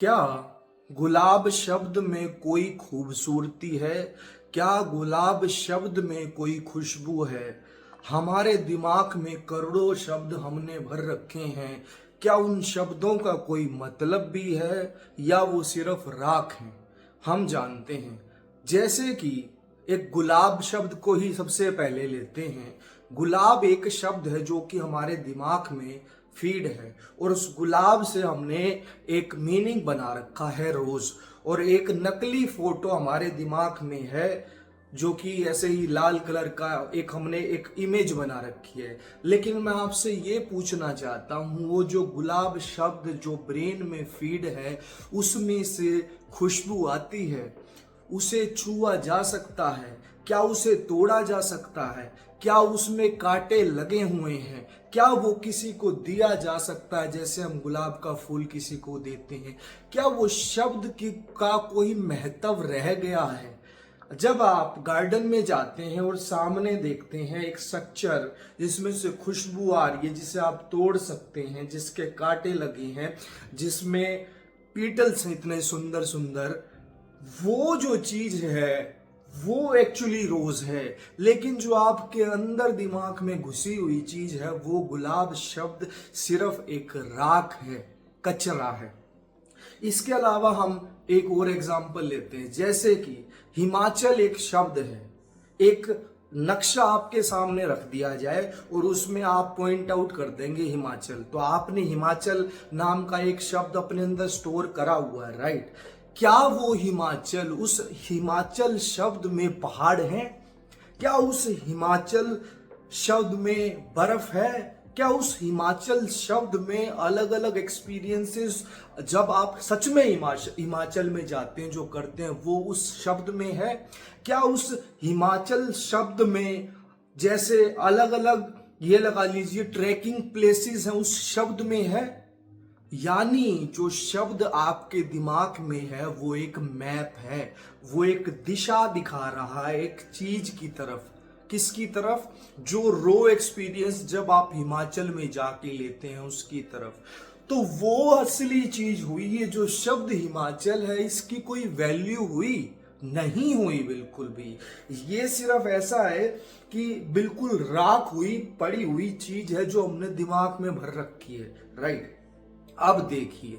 क्या गुलाब शब्द में कोई खूबसूरती है? क्या गुलाब शब्द में कोई खुशबू है? हमारे दिमाग में करोड़ों शब्द हमने भर रखे हैं। क्या उन शब्दों का कोई मतलब भी है या वो सिर्फ राख हैं? हम जानते हैं, जैसे कि एक गुलाब शब्द को ही सबसे पहले लेते हैं। गुलाब एक शब्द है जो कि हमारे दिमाग में फीड है, और उस गुलाब से हमने एक मीनिंग बना रखा है रोज। और एक नकली फोटो हमारे दिमाग में है जो कि ऐसे ही लाल कलर का एक हमने एक इमेज बना रखी है। लेकिन मैं आपसे ये पूछना चाहता हूँ, वो जो गुलाब शब्द जो ब्रेन में फीड है, उसमें से खुशबू आती है, उसे छुआ जा सकता है? क्या उसे तोड़ा जा सकता है? क्या उसमें कांटे लगे हुए हैं? क्या वो किसी को दिया जा सकता है जैसे हम गुलाब का फूल किसी को देते हैं? क्या वो शब्द की का कोई महत्व रह गया है? जब आप गार्डन में जाते हैं और सामने देखते हैं एक स्ट्रक्चर जिसमें से खुशबू आ रही है, जिसे आप तोड़ सकते हैं, जिसके कांटे लगे हैं, जिसमें पीटल्स हैं इतने सुंदर सुंदर, वो जो चीज है वो एक्चुअली रोज है। लेकिन जो आपके अंदर दिमाग में घुसी हुई चीज है, वो गुलाब शब्द सिर्फ एक राख है, कचरा है। इसके अलावा हम एक और एग्जाम्पल लेते हैं, जैसे कि हिमाचल एक शब्द है। एक नक्शा आपके सामने रख दिया जाए और उसमें आप पॉइंट आउट कर देंगे हिमाचल, तो आपने हिमाचल नाम का एक शब्द अपने अंदर स्टोर करा हुआ है, राइट? क्या वो हिमाचल, उस हिमाचल शब्द में पहाड़ हैं? क्या उस हिमाचल शब्द में बर्फ है? क्या उस हिमाचल शब्द में अलग अलग एक्सपीरियंसेस, जब आप सच में हिमाचल में जाते हैं जो करते हैं, वो उस शब्द में है? क्या उस हिमाचल शब्द में जैसे अलग अलग, ये लगा लीजिए, ट्रैकिंग प्लेसेस हैं, उस शब्द में है? यानी जो शब्द आपके दिमाग में है वो एक मैप है, वो एक दिशा दिखा रहा है एक चीज की तरफ। किसकी तरफ? जो रो एक्सपीरियंस जब आप हिमाचल में जाके लेते हैं उसकी तरफ। तो वो असली चीज हुई। ये जो शब्द हिमाचल है, इसकी कोई वैल्यू हुई? नहीं हुई, बिल्कुल भी। ये सिर्फ ऐसा है कि बिल्कुल राख हुई पड़ी हुई चीज है जो हमने दिमाग में भर रखी है, राइट? अब देखिए,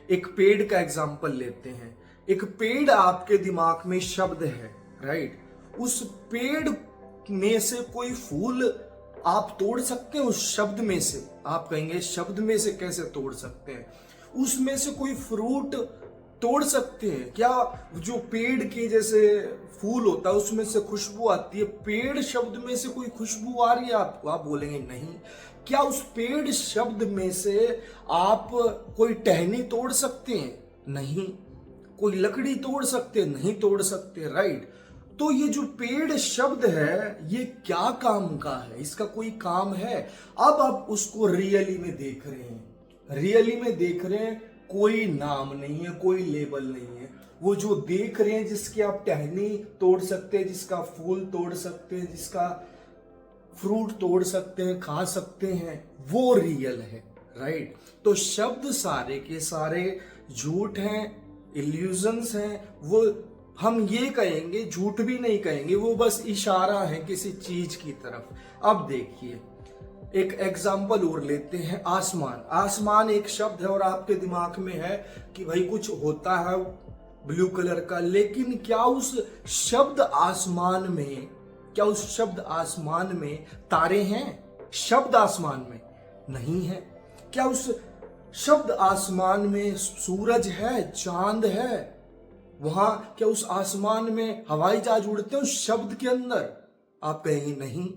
एक पेड़ का एग्जाम्पल लेते हैं। एक पेड़ आपके दिमाग में शब्द है, राइट? उस पेड़ में से कोई फूल आप तोड़ सकते हैं? उस शब्द में से आप कहेंगे शब्द में से कैसे तोड़ सकते हैं? उसमें से कोई फ्रूट तोड़ सकते हैं क्या? जो पेड़ के जैसे फूल होता है उसमें से खुशबू आती है, पेड़ शब्द में से कोई खुशबू आ रही है आपको? आप बोलेंगे नहीं। क्या उस पेड़ शब्द में से आप कोई टहनी तोड़ सकते हैं? नहीं। कोई लकड़ी तोड़ सकते हैं? नहीं तोड़ सकते, राइट? तो ये जो पेड़ शब्द है, ये क्या काम का है? इसका कोई काम है? अब आप उसको रियली में देख रहे हैं, रियली में देख रहे हैं, कोई नाम नहीं है, कोई लेबल नहीं है। वो जो देख रहे हैं, जिसकी आप टहनी तोड़ सकते हैं, जिसका फूल तोड़ सकते हैं, जिसका फ्रूट तोड़ सकते हैं, खा सकते हैं, वो रियल है, राइट? तो शब्द सारे के सारे झूठ हैं, इल्यूजन्स हैं। वो हम ये कहेंगे, झूठ भी नहीं कहेंगे, वो बस इशारा है किसी चीज की तरफ। अब देखिए, एक एग्जाम्पल और लेते हैं। आसमान। आसमान एक शब्द है और आपके दिमाग में है कि भाई कुछ होता है ब्लू कलर का, लेकिन क्या उस शब्द आसमान में, क्या उस शब्द आसमान में तारे हैं? शब्द आसमान में नहीं है। क्या उस शब्द आसमान में सूरज है, चांद है? वहां क्या उस आसमान में हवाई जहाज उड़ते हैं उस शब्द के अंदर? आप कहेंगे नहीं।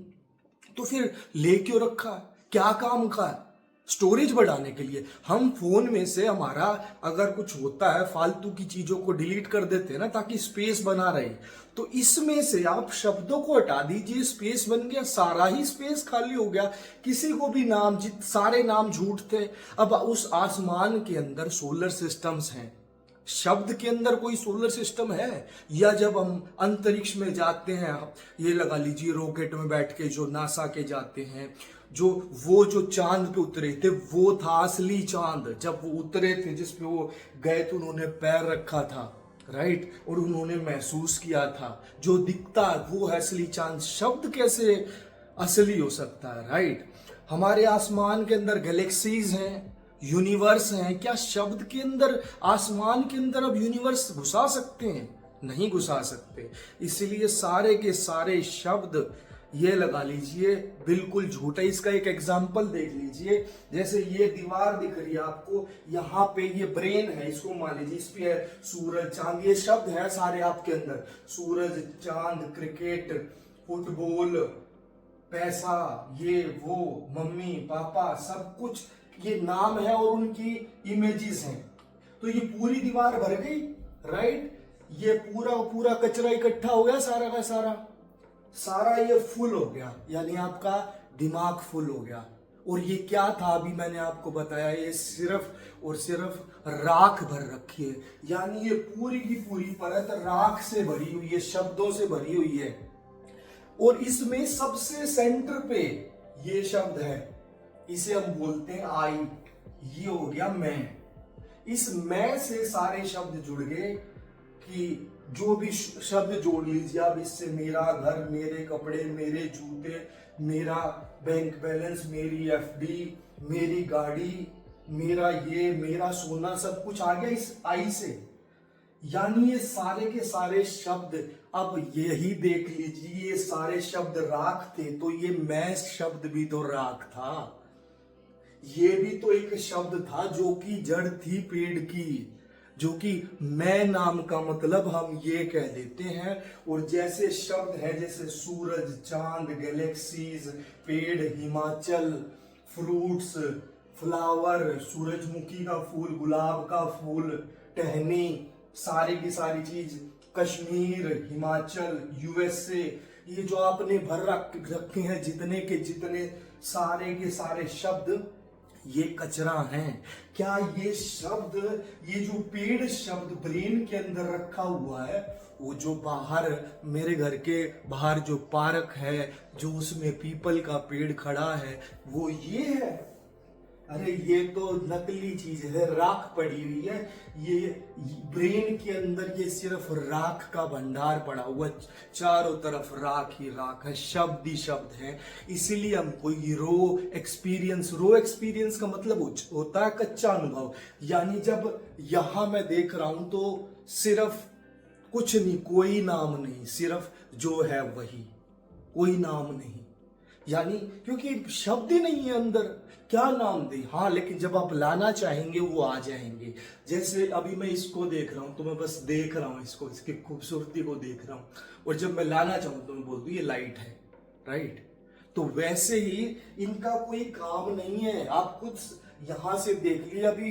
तो फिर ले क्यों रखा? क्या काम का? स्टोरेज बढ़ाने के लिए। हम फोन में से हमारा अगर कुछ होता है फालतू की चीजों को डिलीट कर देते हैं ना, ताकि स्पेस बना रहे। तो इसमें से आप शब्दों को हटा दीजिए, स्पेस बन गया, सारा ही स्पेस खाली हो गया। किसी को भी नाम, सारे नाम झूठ थे। अब उस आसमान के अंदर सोलर सिस्टम्स हैं, शब्द के अंदर कोई सोलर सिस्टम है? या जब हम अंतरिक्ष में जाते हैं, ये लगा लीजिए रॉकेट में बैठ के जो नासा के जाते हैं, जो वो जो चांद पे उतरे थे वो था असली चांद। जब वो उतरे थे, जिस पे वो गए थे, उन्होंने पैर रखा था, राइट, और उन्होंने महसूस किया था, जो दिखता है वो है असली चांद। शब्द कैसे असली हो सकता है, राइट? हमारे आसमान के अंदर गैलेक्सीज हैं, यूनिवर्स हैं, क्या शब्द के अंदर, आसमान के अंदर अब यूनिवर्स घुसा सकते हैं? नहीं घुसा सकते। इसलिए सारे के सारे शब्द ये लगा लीजिए बिल्कुल झूठा। इसका एक एग्जाम्पल देख लीजिए, जैसे ये दीवार दिख रही है आपको, यहाँ पे ये ब्रेन है, इसको मान लीजिए, इस पे है सूरज चांद, ये शब्द है सारे आपके अंदर, सूरज चांद, क्रिकेट, फुटबॉल, पैसा, ये वो, मम्मी पापा, सब कुछ ये नाम है और उनकी इमेजेस हैं। तो ये पूरी दीवार भर गई, राइट? ये पूरा पूरा कचरा इकट्ठा हो गया, सारा का सारा ये फुल हो गया, यानी आपका दिमाग फुल हो गया। और ये क्या था, अभी मैंने आपको बताया, ये सिर्फ और सिर्फ राख भर रखी है, यानी ये पूरी की पूरी परत राख से भरी हुई है, शब्दों से भरी हुई है। और इसमें सबसे सेंटर पे ये शब्द है, इसे हम बोलते हैं आई। ये हो गया मैं। इस मैं से सारे शब्द जुड़ गए, कि जो भी शब्द जोड़ लीजिए आप इससे, मेरा घर, मेरे कपड़े, मेरे जूते, मेरा बैंक बैलेंस, मेरी एफडी, मेरी गाड़ी, मेरा ये, मेरा सोना, सब कुछ आ गया इस आई से। यानी ये सारे के सारे शब्द, अब यही देख लीजिए, ये सारे शब्द राख थे, तो ये मैं शब्द भी तो राख था। ये भी तो एक शब्द था जो कि जड़ थी पेड़ की, जो कि मैं नाम का मतलब हम ये कह देते हैं। और जैसे शब्द है, जैसे सूरज, चांद, गैलेक्सीज, पेड़, हिमाचल, फ्रूट्स, फ्लावर, सूरजमुखी का फूल, गुलाब का फूल, टहनी, सारी की सारी चीज, कश्मीर, हिमाचल, यूएसए, ये जो आपने भर रखे हैं जितने के जितने सारे के सारे शब्द, ये कचरा हैं। क्या ये शब्द, ये जो पेड़ शब्द ब्रेन के अंदर रखा हुआ है, वो जो बाहर मेरे घर के बाहर जो पार्क है, जो उसमें पीपल का पेड़ खड़ा है, वो ये है? अरे ये तो नकली चीज है, राख पड़ी हुई है। ये ब्रेन के अंदर ये सिर्फ राख का भंडार पड़ा हुआ, चारों तरफ राख ही राख है, शब्द ही शब्द है। इसीलिए हमको ये रो एक्सपीरियंस का मतलब होता है कच्चा अनुभव। यानी जब यहां मैं देख रहा हूं तो सिर्फ कुछ नहीं, कोई नाम नहीं, सिर्फ जो है वही, कोई नाम नहीं, यानी क्योंकि शब्द ही नहीं है अंदर, क्या नाम दे? हाँ, लेकिन जब आप लाना चाहेंगे वो आ जाएंगे। जैसे अभी मैं इसको देख रहा हूं तो मैं बस देख रहा हूं इसको, इसकी खूबसूरती को देख रहा हूं, और जब मैं लाना चाहूं तो मैं बोल दूं ये लाइट है, राइट? तो वैसे ही इनका कोई काम नहीं है। आप खुद यहां से देख लिए। अभी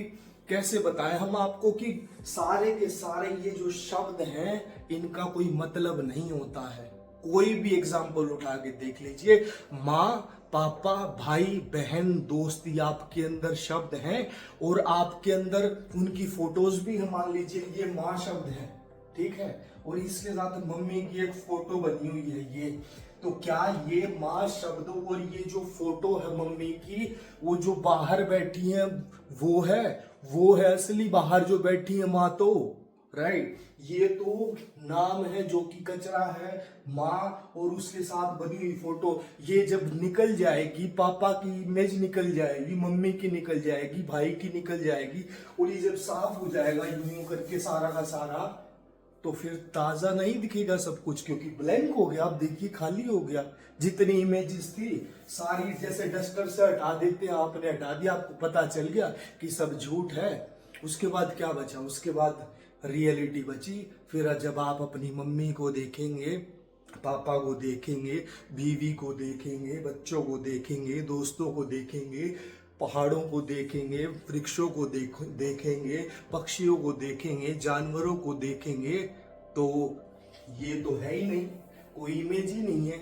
कैसे बताएं हम आपको कि सारे के सारे ये जो शब्द हैं इनका कोई मतलब नहीं होता है। कोई भी एग्जाम्पल उठा के देख लीजिए, माँ, पापा, भाई, बहन, दोस्त, ये आपके अंदर शब्द हैं, और आपके अंदर उनकी फोटोज भी है। मान लीजिए ये माँ शब्द है, ठीक है, और इसके साथ मम्मी की एक फोटो बनी हुई है ये। तो क्या ये माँ शब्द और ये जो फोटो है मम्मी की, वो जो बाहर बैठी है वो है असली बाहर जो बैठी है माँ तो, राइट? ये तो नाम है जो कि कचरा है, माँ और उसके साथ बनी हुई फोटो। ये जब निकल जाएगी, पापा की इमेज निकल जाएगी, मम्मी की निकल जाएगी, भाई की निकल जाएगी, और ये जब साफ हो जाएगा यूं करके सारा का सारा, तो फिर ताजा नहीं दिखेगा सब कुछ, क्योंकि ब्लैंक हो गया। आप देखिए खाली हो गया, जितनी इमेजेस थी सारी, जैसे डस्टर से हटा देते हैं, आपने हटा दिया, आपको पता चल गया कि सब झूठ है। उसके बाद क्या बचा? उसके बाद रियलिटी बची। फिर जब आप अपनी मम्मी को देखेंगे, पापा को देखेंगे, बीवी को देखेंगे, बच्चों को देखेंगे, दोस्तों को देखेंगे, पहाड़ों को देखेंगे, वृक्षों को देखेंगे, पक्षियों को देखेंगे, जानवरों को देखेंगे, तो ये तो है ही नहीं, कोई इमेज ही नहीं है,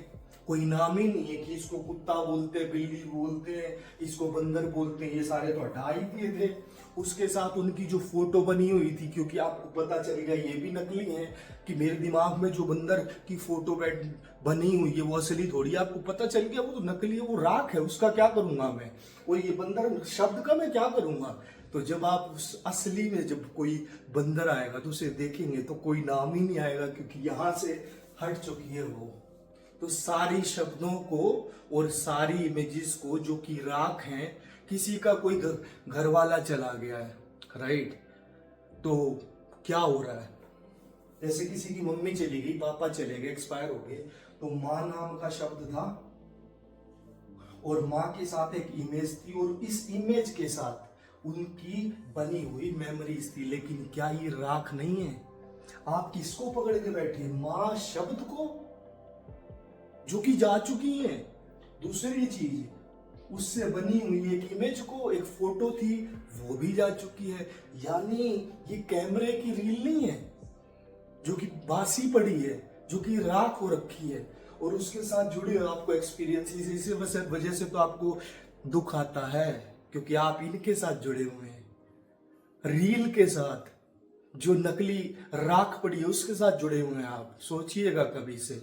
कोई नाम ही नहीं है कि इसको कुत्ता बोलते हैं, बिल्ली बोलते हैं, इसको बंदर बोलते हैं। ये सारे तो हटा ही दिए थे। उसके साथ उनकी जो फोटो बनी हुई थी, क्योंकि आपको पता चलेगा ये भी नकली है कि मेरे दिमाग में जो बंदर की फोटो बनी हुई है वो असली थोड़ी है। आपको पता चल गया वो तो नकली है, वो राख है, उसका क्या करूंगा मैं, और ये बंदर शब्द का मैं क्या करूंगा। तो जब आप उस असली में जब कोई बंदर आएगा तो उसे देखेंगे तो कोई नाम ही नहीं आएगा, क्योंकि यहां से हट चुकी है वो। तो सारी शब्दों को और सारी इमेजेस को जो कि राख हैं, किसी का कोई घर वाला चला गया है, राइट, तो क्या हो रहा है, जैसे किसी की मम्मी चली गई, पापा चले गए, एक्सपायर हो गए, तो माँ नाम का शब्द था और माँ के साथ एक इमेज थी और इस इमेज के साथ उनकी बनी हुई मेमोरीज थी। लेकिन क्या ये राख नहीं है? आप किसको पकड़ के बैठे, माँ शब्द को जो कि जा चुकी है। दूसरी चीज, उससे बनी हुई एक इमेज को, एक फोटो थी वो भी जा चुकी है। यानी ये कैमरे की रील नहीं है जो कि बासी पड़ी है, जो कि राख हो रखी है, और उसके साथ जुड़े हुए आपको एक्सपीरियंसेस, इसी वजह से तो आपको दुख आता है, क्योंकि आप इनके साथ जुड़े हुए हैं, रील के साथ, जो नकली राख पड़ी है उसके साथ जुड़े हुए हैं। आप सोचिएगा कभी से,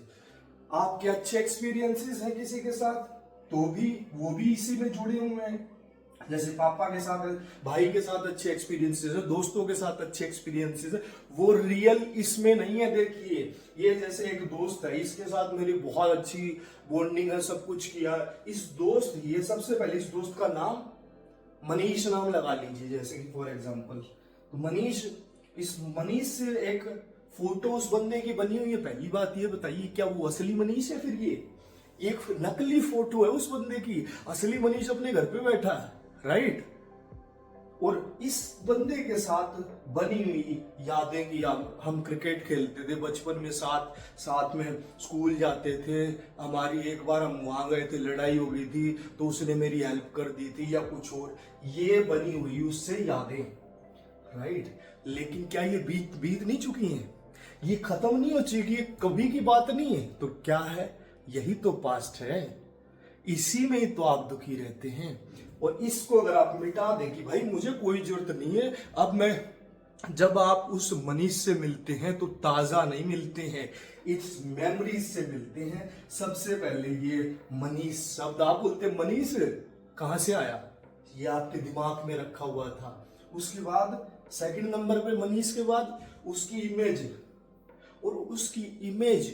आपके अच्छे एक्सपीरियंसेस हैं किसी के साथ तो भी वो भी इसी में जुड़े हुए हैं। जैसे पापा के साथ, भाई के साथ अच्छे एक्सपीरियंसेस है, दोस्तों के साथ अच्छे एक्सपीरियंसेस है, वो रियल इसमें नहीं है। देखिए, ये जैसे एक दोस्त है, इसके साथ मेरी बहुत अच्छी बॉन्डिंग है, सब कुछ किया, इस दोस्त, ये सबसे पहले इस दोस्त का नाम मनीष नाम लगा लीजिए, जैसे कि फॉर एग्जांपल, तो मनीष, इस मनीष से एक फोटो उस बंदे की बनी हुई है। पहली बात ये बताइए, क्या वो असली मनीष है? फिर ये एक नकली फोटो है उस बंदे की, असली मनीष अपने घर पे बैठा है, राइट। और इस बंदे के साथ बनी हुई यादें की, हम क्रिकेट खेलते थे बचपन में, साथ साथ में स्कूल जाते थे, हमारी एक बार हम वहां गए थे, लड़ाई हो गई थी तो उसने मेरी हेल्प कर दी थी या कुछ और, ये बनी हुई उससे यादें, राइट। लेकिन क्या ये बीत नहीं चुकी हैं? ये खत्म नहीं हो चुकी, ये कभी की बात नहीं है। तो क्या है? यही तो पास्ट है, इसी में ही तो आप दुखी रहते हैं। और इसको अगर आप मिटा दें कि भाई मुझे कोई जरूरत नहीं है, अब मैं, जब आप उस मनीष से मिलते हैं तो ताजा नहीं मिलते हैं, इस मेमोरीज से मिलते हैं। सबसे पहले ये मनीष शब्द, आप बोलते हैं मनीष कहां से आया, ये आपके दिमाग में रखा हुआ था। उसके बाद सेकंड नंबर पे मनीष के बाद उसकी इमेज, और उसकी इमेज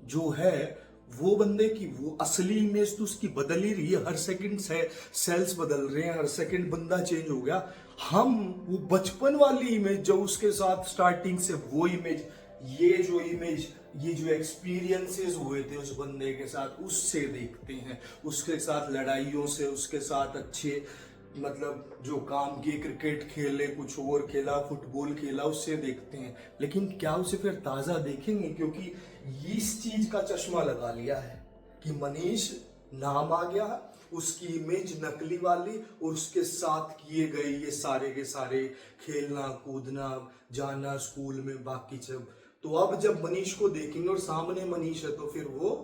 जो है वो बंदे की, वो असली इमेज तो उसकी बदल ही रही है, हर सेकंड से सेल्स बदल रहे हैं, हर सेकंड बंदा चेंज हो गया। हम वो बचपन वाली इमेज जो उसके साथ स्टार्टिंग से, वो इमेज, ये जो इमेज, ये जो एक्सपीरियंसेस हुए थे उस बंदे के साथ, उससे देखते हैं, उसके साथ लड़ाइयों से, उसके साथ अच्छे मतलब जो काम किए, क्रिकेट खेले, कुछ और खेला, फुटबॉल खेला, उससे देखते हैं। लेकिन क्या उसे फिर ताजा देखेंगे? क्योंकि इस चीज का चश्मा लगा लिया है कि मनीष नाम आ गया, उसकी इमेज नकली वाली, और उसके साथ किए गए ये सारे के सारे खेलना कूदना, जाना स्कूल में, बाकी सब। तो अब जब मनीष को देखेंगे और सामने मनीष है तो फिर वो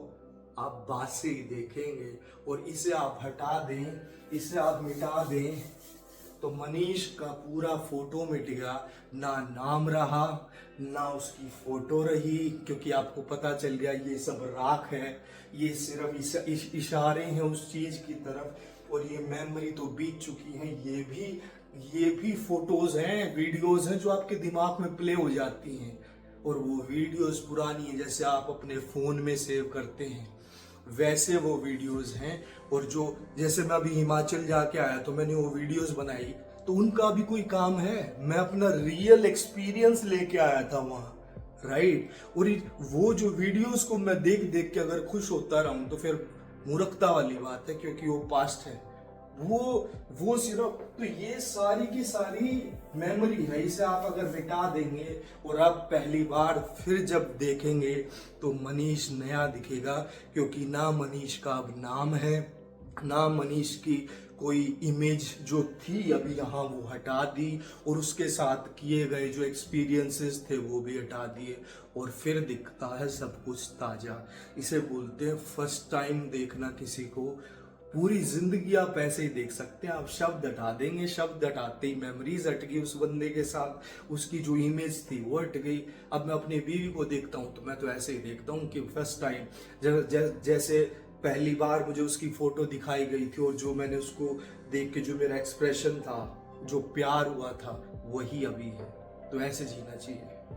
आप बात से ही देखेंगे, और इसे आप हटा दें, इसे आप मिटा दें तो मनीष का पूरा फोटो मिट गया, ना नाम रहा ना उसकी फोटो रही, क्योंकि आपको पता चल गया ये सब राख है, ये सिर्फ इशारे हैं उस चीज की तरफ, और ये मेमोरी तो बीत चुकी है। ये भी फोटोज हैं, वीडियोज हैं जो आपके दिमाग में प्ले हो जाती हैं, और वो वीडियोस पुरानी है, जैसे आप अपने फोन में सेव करते हैं वैसे वो वीडियोस हैं। और जो, जैसे मैं अभी हिमाचल जाके आया तो मैंने वो वीडियोस बनाई, तो उनका भी कोई काम है? मैं अपना रियल एक्सपीरियंस लेके आया था वहां, राइट। और वो जो वीडियोस को मैं देख देख के अगर खुश होता रहूं तो फिर मूर्खता वाली बात है, क्योंकि वो पास्ट है, वो सिर्फ, तो ये सारी की सारी मेमोरी है, इसे आप अगर मिटा देंगे और आप पहली बार फिर जब देखेंगे तो मनीष नया दिखेगा, क्योंकि ना मनीष का अब नाम है, ना मनीष की कोई इमेज जो थी अभी यहाँ वो हटा दी, और उसके साथ किए गए जो एक्सपीरियंसेस थे वो भी हटा दिए, और फिर दिखता है सब कुछ ताजा। इसे बोलते हैं फर्स्ट टाइम देखना किसी को, पूरी जिंदगी आप ऐसे ही देख सकते हैं। आप शब्द हटा देंगे, शब्द हटाते ही मेमोरीज हट गई उस बंदे के साथ, उसकी जो इमेज थी वो हट गई। अब मैं अपनी बीवी को देखता हूँ तो मैं तो ऐसे ही देखता हूँ कि फर्स्ट टाइम जैसे पहली बार मुझे उसकी फोटो दिखाई गई थी, और जो मैंने उसको देख के जो मेरा एक्सप्रेशन था, जो प्यार हुआ था, वही अभी है। तो ऐसे जीना चाहिए।